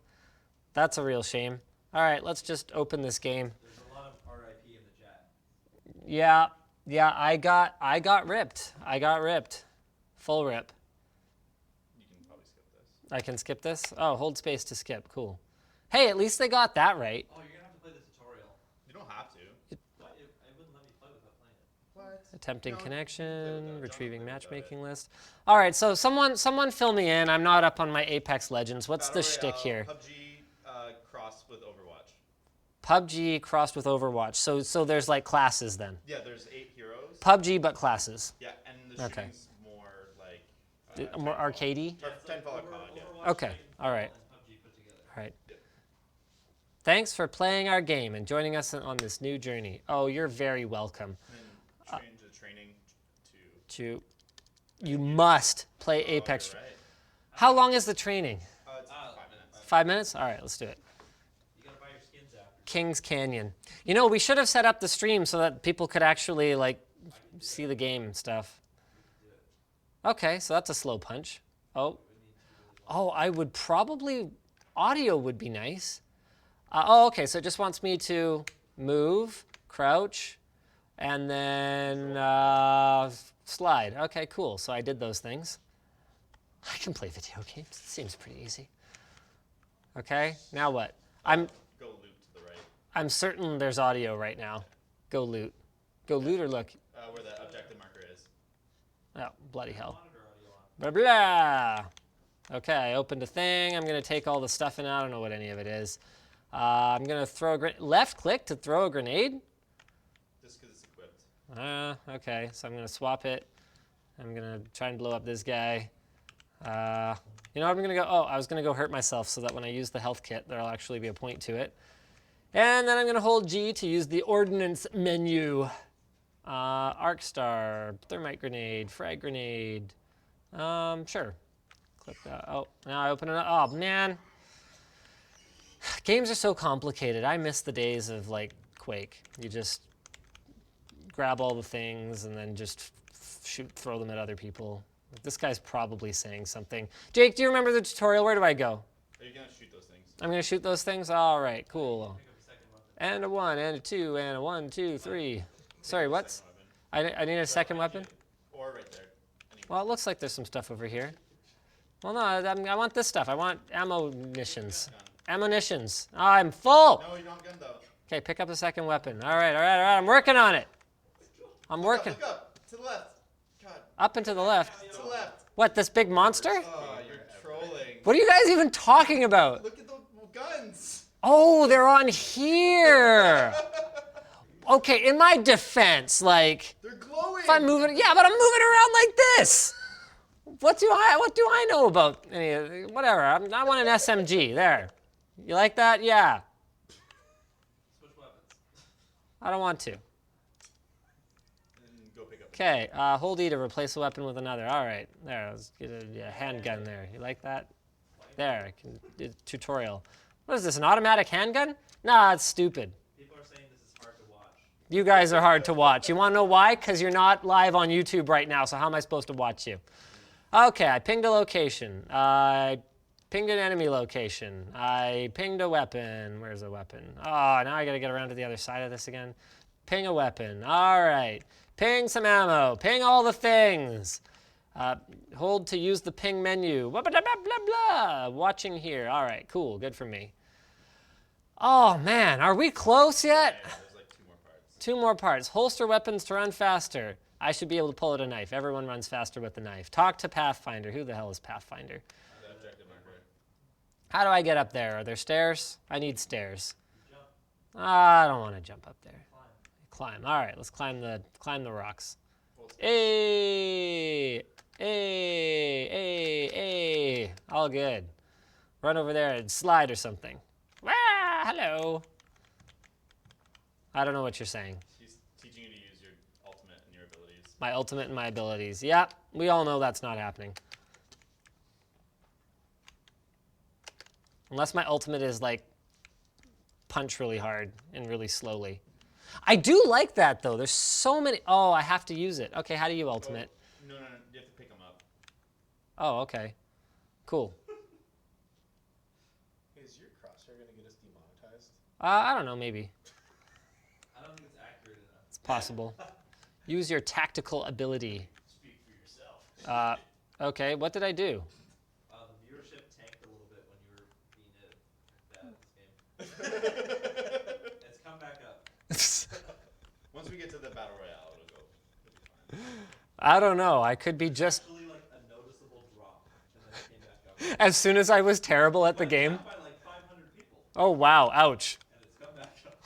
That's a real shame. All right, let's just open this game. There's a lot of RIP in the chat. Yeah, I got ripped. I got ripped. Full rip. You can probably skip this. I can skip this? Oh, hold space to skip. Cool. Hey, at least they got that right. Oh, you're gonna have to play the tutorial. You don't have to. What? It wouldn't let me play without playing it. What? Attempting No, connection, retrieving play without matchmaking list. All right, so someone fill me in. I'm not up on my Apex Legends. What's the Battle shtick Royale, here? PUBG crossed with Overwatch. PUBG crossed with Overwatch. So there's like classes then. Yeah, there's 8 heroes. PUBG but classes. Yeah, and the Okay. shooting's more like More arcadey. Or 10 follow COD, yeah. Overwatch, Okay, Titanfall, all right. and PUBG put together. All right. Thanks for playing our game and joining us on this new journey. Oh, you're very welcome. And then change the training to. You must play Apex. Oh, you're right. How long is the training? It's 5 minutes. 5 minutes? All right, let's do it. You gotta buy your skins after. Kings Canyon. You know, we should have set up the stream so that people could actually like see the game and stuff. Okay, so that's a slow punch. Oh, I would probably, audio would be nice. Okay, so it just wants me to move, crouch, and then slide. Okay, cool. So I did those things. I can play video games. It seems pretty easy. Okay, now what? Go loop to the right. I'm certain there's audio right now. Go loot. Go loot or look? Where the objective marker is. Oh, bloody hell. Monitor audio on. Blah, blah. Okay, I opened a thing. I'm going to take all the stuff in. I don't know what any of it is. I'm going to throw a left click to throw a grenade. Just because it's equipped. Okay, so I'm going to swap it. I'm going to try and blow up this guy. You know what I'm going to go? Oh, I was going to go hurt myself so that when I use the health kit, there'll actually be a point to it. And then I'm going to hold G to use the ordnance menu. Arc star, thermite grenade, frag grenade. Sure. Click that. Oh, now I open it up. Oh, man. Games are so complicated. I miss the days of, like, Quake. You just grab all the things and then just throw them at other people. This guy's probably saying something. Jake, do you remember the tutorial? Where do I go? Are you going to shoot those things? I'm going to shoot those things? All right, cool. Pick up a second weapon. And a 1, and a 2, and a 1, 2, 3. Sorry, what? Second weapon. I need a second weapon? Or right there. Anywhere. Well, it looks like there's some stuff over here. Well, no, I want this stuff. I want ammunitions. Ammunitions. Oh, I'm full. No, you don't have gun though. Okay, pick up the second weapon. All right. I'm working on it. I'm working. Look up. To the left. God. Up and to the left. To the left. What, this big monster? Oh, you're trolling. What are you guys even talking about? Look at the guns. Oh, they're on here. Okay, in my defense, like, They're glowing. if I'm moving, yeah, but I'm moving around like this. What do I know about any of, whatever. I want an SMG. There. You like that? Yeah. Switch weapons. I don't want to. And go pick up. Okay, hold E to replace a weapon with another. All right, there, let's get a handgun there. You like that? There, I can do a tutorial. What is this, an automatic handgun? Nah, it's stupid. People are saying this is hard to watch. You guys are hard to watch. You want to know why? Because you're not live on YouTube right now, so how am I supposed to watch you? Okay, I pinged a location. Pinged an enemy location. I pinged a weapon. Where's a weapon? Oh, now I gotta get around to the other side of this again. Ping a weapon. All right. Ping some ammo. Ping all the things. Hold to use the ping menu. Blah, blah, blah, blah, blah. Watching here. All right, cool. Good for me. Oh, man. Are we close yet? Yeah, there's like 2 more parts. 2 more parts. Holster weapons to run faster. I should be able to pull out a knife. Everyone runs faster with the knife. Talk to Pathfinder. Who the hell is Pathfinder? The objective marker. How do I get up there? Are there stairs? I need stairs. I don't want to jump up there. Climb. All right, let's climb the rocks. Hey, hey. All good. Run over there and slide or something. Ah, hello. I don't know what you're saying. She's teaching you to use your ultimate and your abilities. My ultimate and my abilities. Yeah, we all know that's not happening. Unless my ultimate is like punch really hard and really slowly. I do like that though. There's so many. Oh, I have to use it. Okay, how do you ultimate? No. You have to pick them up. Oh, okay. Cool. Is your crosshair going to get us demonetized? I don't know, maybe. I don't think it's accurate enough. It's possible. Use your tactical ability. Speak for yourself. Okay, what did I do? The viewership tanked a little bit when you were being bad at this game. It's come back up. Once we get to the battle royale, it'll go. It'll be fine. I don't know. I could be just. Actually, like a noticeable drop, and then it came back up. As soon as I was terrible at the game. By like 500 people, Oh, wow. Ouch. and it's come back up.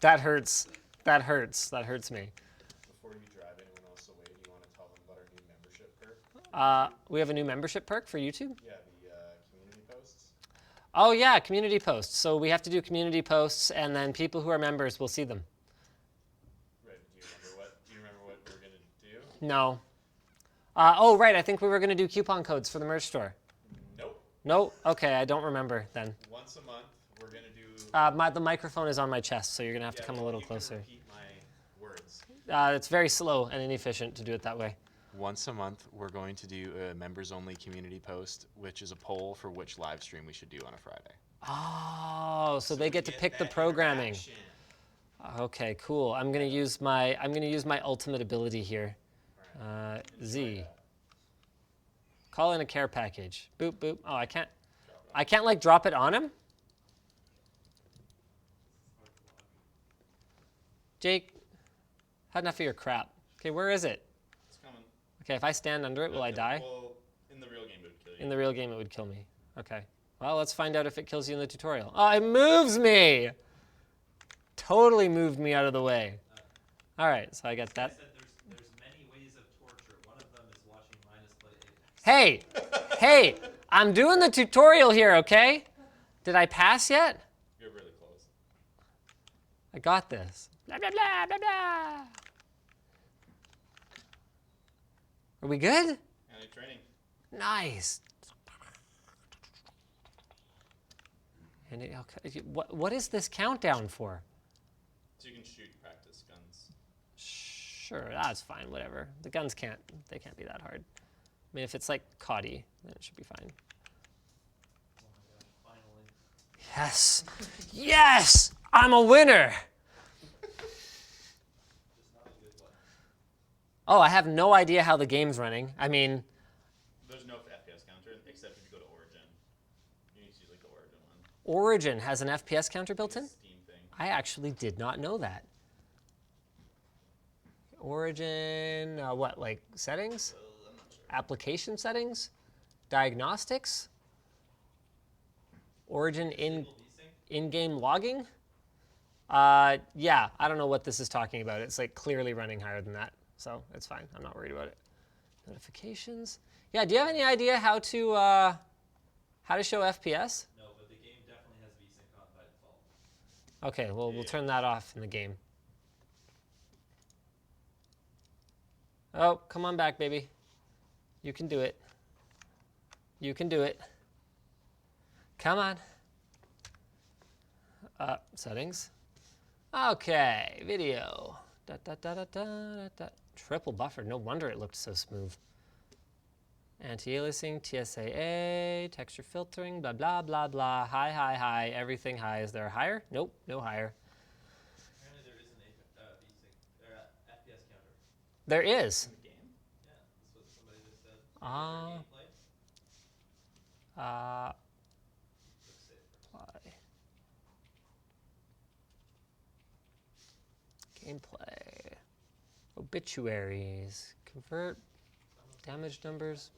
That hurts. That hurts. That hurts me. Before you drive anyone else away, do you want to tell them about our new membership perk? We have a new membership perk for YouTube? Yeah, the community posts. Oh, yeah, community posts. So we have to do community posts, and then people who are members will see them. Right. Do you remember what we're gonna do? No. Oh, right. I think we were going to do coupon codes for the merch store. Nope. No? Okay, I don't remember then. Once a month, we're gonna do. The microphone is on my chest, so you're going to have to come a little you can closer. repeat my words. It's very slow and inefficient to do it that way. Once a month, we're going to do a members-only community post, which is a poll for which live stream we should do on a Friday. Oh, so they get to pick the programming. Okay, cool. I'm gonna use my ultimate ability here. Z. Call in a care package. Boop boop. Oh, I can't like drop it on him. Jake, had enough of your crap. Okay, where is it? It's coming. Okay, if I stand under it, will I die? Well, in the real game, it would kill you. In the real game, it would kill me. Okay. Well, let's find out if it kills you in the tutorial. Oh, it moves me! Totally moved me out of the way. All right, so I got I that. said there's many ways of torture. One of them is watching Linus play Apex. Hey, I'm doing the tutorial here, okay? Did I pass yet? You're really close. I got this. Blah, blah, blah, blah, blah. Are we good? And training. Nice. And okay, what is this countdown for? So you can shoot practice guns. Sure, that's fine, whatever. The guns can't be that hard. I mean, if it's like COD, then it should be fine. Oh my gosh, finally. Yes, yes, I'm a winner. Just not a good one. Oh, I have no idea how the game's running. I mean, There's no FPS counter except if you go to Origin. You need to use like the Origin one. Origin has an FPS counter built in? Steam thing. I actually did not know that. Origin, what, like settings? I'm not sure. Application settings? Diagnostics? Origin Disable desync? in-game logging? Yeah, I don't know what this is talking about. It's like clearly running higher than that, so it's fine. I'm not worried about it. Notifications? Yeah, do you have any idea how to show FPS? No, but the game definitely has VSync on by default. Okay, well, we'll turn that off in the game. Oh, come on back, baby. You can do it. You can do it. Come on. Settings. Okay, video. Da, da, da, da, da, da, da. Triple buffer. No wonder it looked so smooth. Anti-aliasing, TSAA, texture filtering, blah, blah, blah, blah. High, high, high. Everything high. Is there a higher? Nope, no higher. Apparently there is an FPS counter. There is. In the game? Yeah, that's what somebody just said. Ah. Gameplay. Click save first. Apply. Gameplay. Obituaries. Convert. Damage numbers.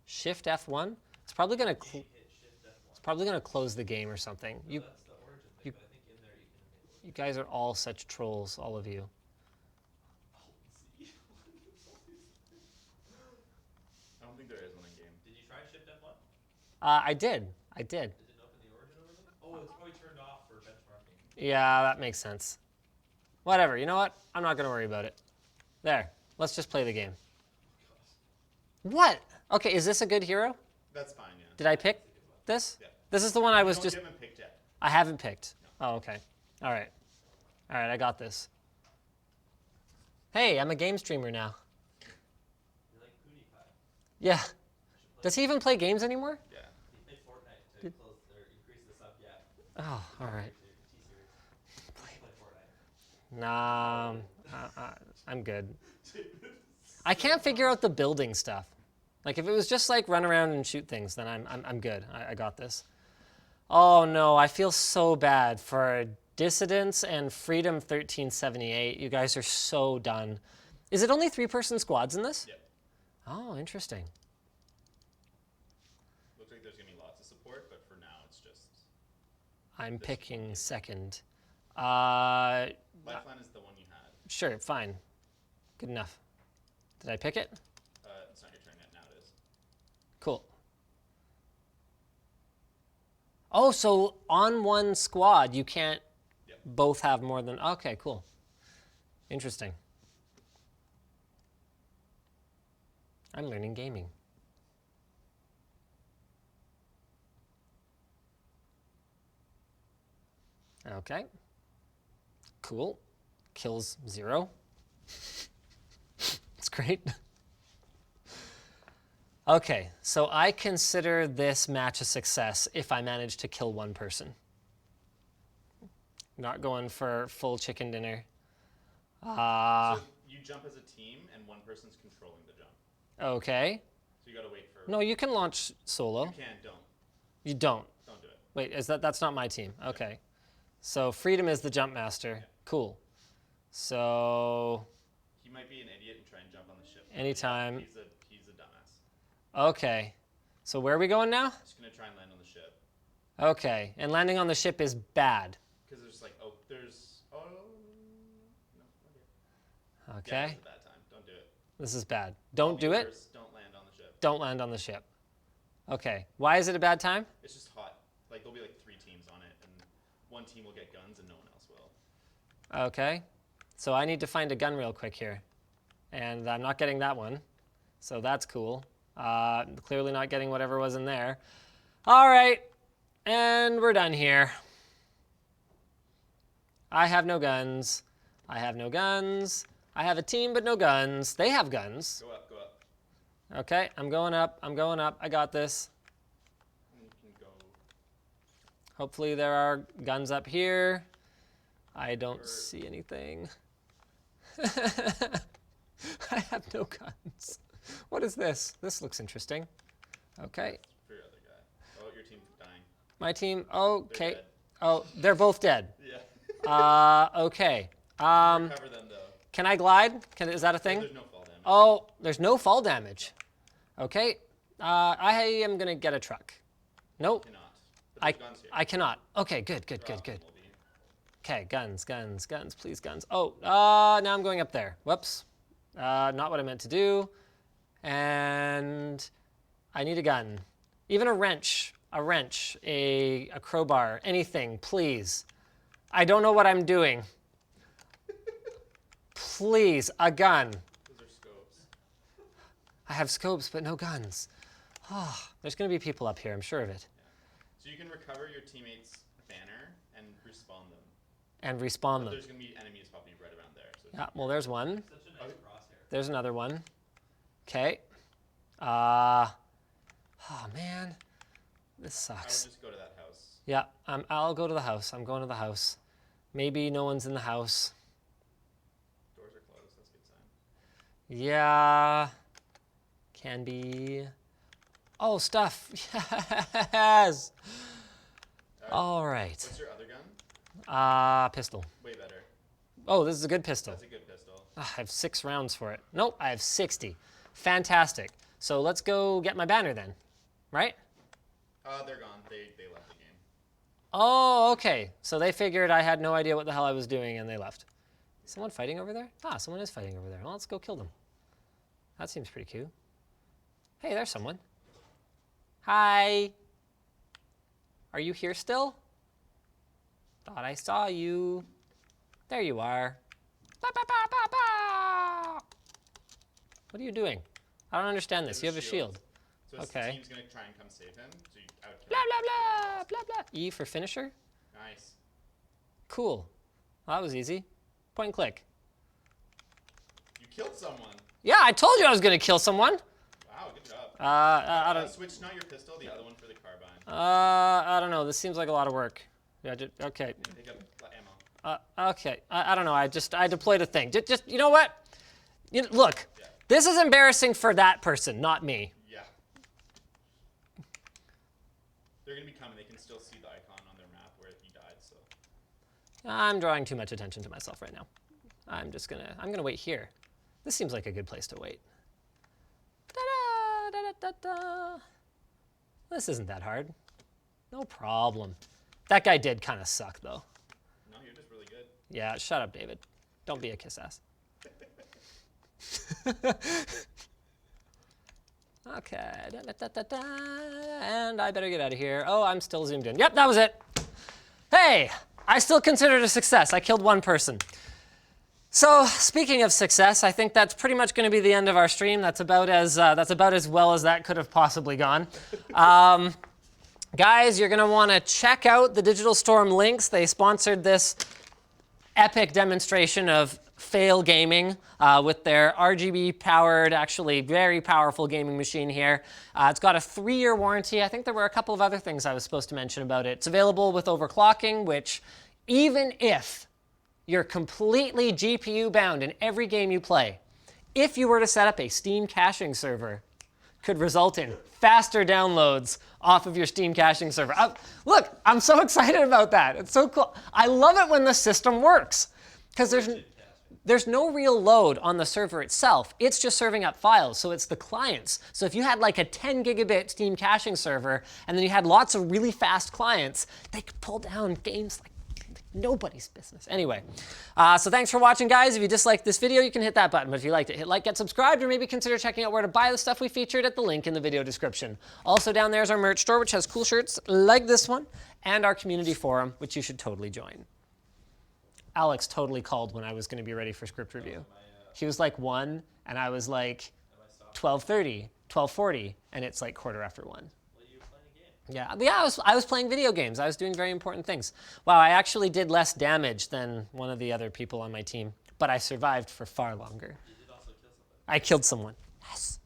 Shift F1. It's probably gonna. Hit shift F1. It's probably gonna close the game or something. No, You that's the origin thing, but I think in there you can enable you guys are all such trolls, all of you. it. I don't think there is one in game. Did you try shift F1? I did. Did it open the origin overlay? Oh, it's probably turned off for benchmarking. Yeah, that makes sense. Whatever. You know what? I'm not gonna worry about it. There. Let's just play the game. What? Okay, is this a good hero? That's fine, yeah. Did I pick this? Yeah. This is the one I was You just. haven't picked yet. I haven't picked. Oh, okay. All right. All right, I got this. Hey, I'm a game streamer now. You're like PewDiePie. Yeah. Does he even play games anymore? Yeah. He played Fortnite to close or increase the sub gap. Oh, all right. Play Fortnite. Nah, I'm good. I can't figure out the building stuff. Like if it was just like run around and shoot things, then I'm good. I got this. Oh no, I feel so bad for Dissidents and Freedom 1378. You guys are so done. Is it only 3-person squads in this? Yep. Oh, interesting. Looks like there's gonna be lots of support, but for now it's just I'm This picking second. Lifeline is the one you had. Sure, fine. Good enough. Did I pick it? It's not your turn yet. Now it is. Cool. Oh, so on one squad, you can't Yep. both have more than... Okay, cool. Interesting. I'm learning gaming. Okay. Cool. Kills 0. It's great. Okay, so I consider this match a success if I manage to kill one person. Not going for full chicken dinner. So you jump as a team, and one person's controlling the jump. Okay. So you gotta wait for. No, you can launch solo. You can. Don't. You don't. Don't do it. Wait, that's not my team. Okay. So Freedom is the jump master. Cool. So He might be an idiot and try and jump on the ship. Anytime. He's a dumbass. okay. So where are we going now? Just gonna try and land on the ship. Okay. And landing on the ship is bad. Because there's like, no, not yet. Okay. Yeah, this is a bad time. Don't do it. This is bad. Don't do it. First, don't land on the ship. Don't land on the ship. Okay. Why is it a bad time? It's just hot. Like there'll be like 3 teams on it, and one team will get guns and no one else will. Okay. So I need to find a gun real quick here. And I'm not getting that one. So that's cool. Clearly not getting whatever was in there. All right. And we're done here. I have no guns. I have no guns. I have a team but no guns. They have guns. Go up, go up. Okay, I'm going up. I'm going up. I got this. And you can go. Hopefully there are guns up here. I don't see anything. I have no guns. What is this? This looks interesting. Okay. For your other guy. Oh, your team's dying. My team. They're Okay. dead. Oh, they're both dead. Yeah. Okay. Cover them though. Can I glide? Is that a thing? There's no fall damage. Oh, there's no fall damage. Okay. I am gonna get a truck. Nope. Cannot. But there's guns here. I cannot. Okay, good. They're optimal, B. Okay, guns, please guns. Oh, now I'm going up there. Whoops. Not what I meant to do. And I need a gun. Even a wrench, a crowbar, anything, please. I don't know what I'm doing. Please, a gun. Those are scopes. I have scopes, but no guns. Oh, there's gonna be people up here, I'm sure of it. So you can recover your teammate's banner and respawn them. And respawn But them. there's gonna be enemies popping right around there. So Yeah, well, there's one. Such a nice crosshair. There's another one. Okay. Oh, man. This I would sucks. just go to that house. Yeah, I'll go to the house. I'm going to the house. Maybe no one's in the house. Doors are closed. That's a good sign. Yeah. Can be. Oh, stuff. Yes. All right. What's your other gun? Pistol. Way better. Oh, this is a good pistol. That's a good pistol. I have 6 rounds for it. Nope, I have 60. Fantastic. So let's go get my banner then, right? They're gone. They left the game. Oh, okay. So they figured I had no idea what the hell I was doing and they left. Someone fighting over there? Ah, someone is fighting over there. Well, let's go kill them. That seems pretty cute. Hey, there's someone. Hi. Are you here still? Thought I saw you. There you are. Ba, ba, ba, ba, ba. What are you doing? I don't understand this. You have a shield. So his Okay. team's gonna try and come save him. So you outkill Blah, him. blah, blah, blah, blah. E for finisher? Nice. Cool. Well, that was easy. Point and click. You killed someone. Yeah, I told you I was going to kill someone. Wow, good job. I don't. Switch not your pistol, the other one for the carbine. I don't know. This seems like a lot of work. Yeah. Okay. Pick up ammo. Okay. I don't know. I deployed a thing. Just you know what? Look, this is embarrassing for that person, not me. Yeah. They're gonna be coming. They can still see the icon on their map where he died. So. I'm drawing too much attention to myself right now. I'm gonna wait here. This seems like a good place to wait. Da-da, da-da-da-da. This isn't that hard. No problem. That guy did kind of suck, though. No, you're just really good. Yeah, shut up, David. Don't be a kiss ass. Okay. Da-da-da-da-da. And I better get out of here. Oh, I'm still zoomed in. Yep, that was it. Hey, I still consider it a success. I killed one person. So speaking of success, I think that's pretty much going to be the end of our stream. That's about as well as that could have possibly gone. Guys, you're going to want to check out the Digital Storm links. They sponsored this epic demonstration of fail gaming with their RGB-powered, actually very powerful gaming machine here. It's got a 3-year warranty. I think there were a couple of other things I was supposed to mention about it. It's available with overclocking, which even if you're completely GPU bound in every game you play, if you were to set up a Steam caching server, could result in faster downloads off of your Steam caching server. Look, I'm so excited about that. It's so cool. I love it when the system works because there's no real load on the server itself. It's just serving up files, so it's the clients. So if you had like a 10 gigabit Steam caching server and then you had lots of really fast clients, they could pull down games like nobody's business. Anyway, so thanks for watching, guys. If you disliked this video, you can hit that button. But if you liked it, hit like, get subscribed, or maybe consider checking out where to buy the stuff we featured at the link in the video description. Also down there is our merch store, which has cool shirts like this one, and our community forum, which you should totally join. Alex totally called when I was going to be ready for script review. He was like 1, and I was like 12:30, 12:40, and it's like 1:15. Yeah, I was playing video games. I was doing very important things. Wow, I actually did less damage than one of the other people on my team, but I survived for far longer. You did also kill somebody. I killed someone. Yes.